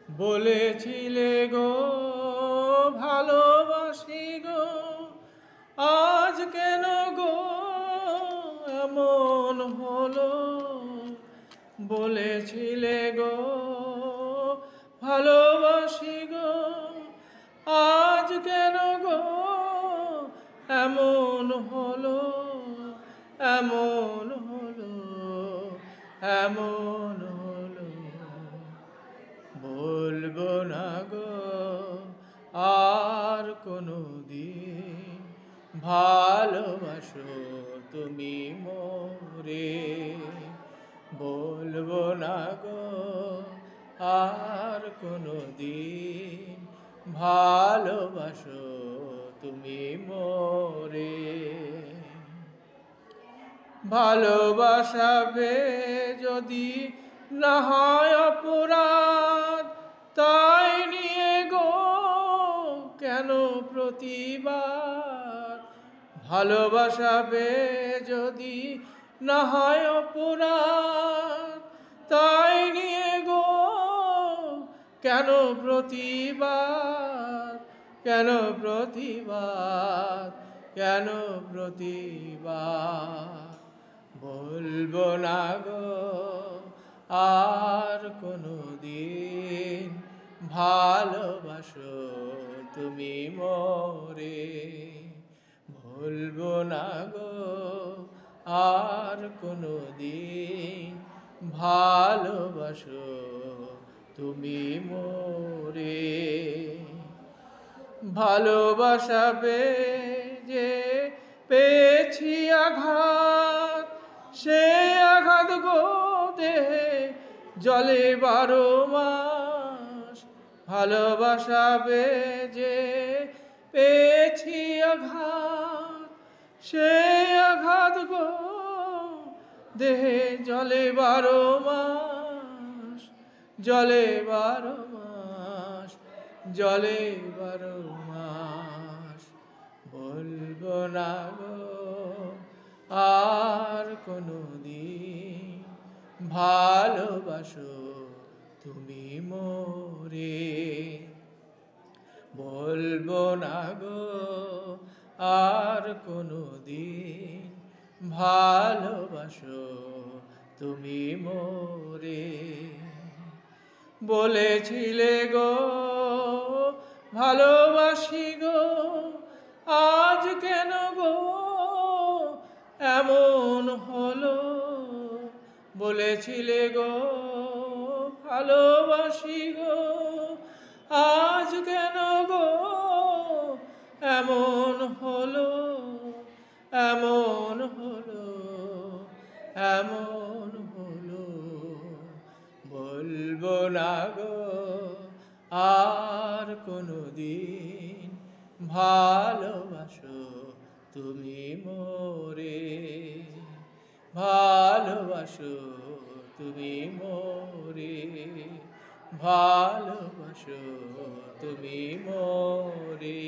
বলেছিলে গো ভালোবাসি গো, আজ কেন গো এমন হলো? বলেছিলে গো ভালোবাসি গো, আজ কেন গো এমন হলো? এমন হলো, এমন হলো। বলবো না গো আর কোনো দিন, ভালোবাসো তুমি মোরে। বলবো না গো আর কোনো দিন, ভালোবাসো তুমি মোরে। ভালোবাসাবে যদি না হয় অপরাধ, তাই নিয়ে গো কেন প্রতিবাদ? ভালোবাসাবে যদি না হয় অপরাধ, তাই নিয়ে গো কেন প্রতিবাদ? কেন প্রতিবাদ? কেন প্রতিবাদ? বলবো না গো আর কোনো দিন, ভালোবাসো তুমি মোরে। বলবো না গো আর কোনো দিন, ভালোবাসো তুমি মোরে। ভালোবাসাবে যে পেয়েছি আঘাত, সে আঘাত গো দেহে জলে 12 মাস। ভালোবাসাবে যে পেয়েছি আঘাত, সে আঘাত গো দেহে জলে 12 মাস। জলে 12 মাস, জলে 12 মাস। বলবো না গো আর কোনো দিন, ভালোবাসো তুমি মোরে। বলবো না গো আর কোনো দিন, ভালোবাসো তুমি মোরে। বলেছিলে গো ভালোবাসি গো, আজ কেন গো এমন হলো? বলেছিলে গো ভালোবাসি গো, আজ কেন গো এমন হলো? এমন হলো, এমন হলো। বলবো না গো আর কোনো দিন, ভালোবাসো তুমি মোরে। ভালোবাসো তুমি মোরে, ভালোবাসো তুমি মোরে।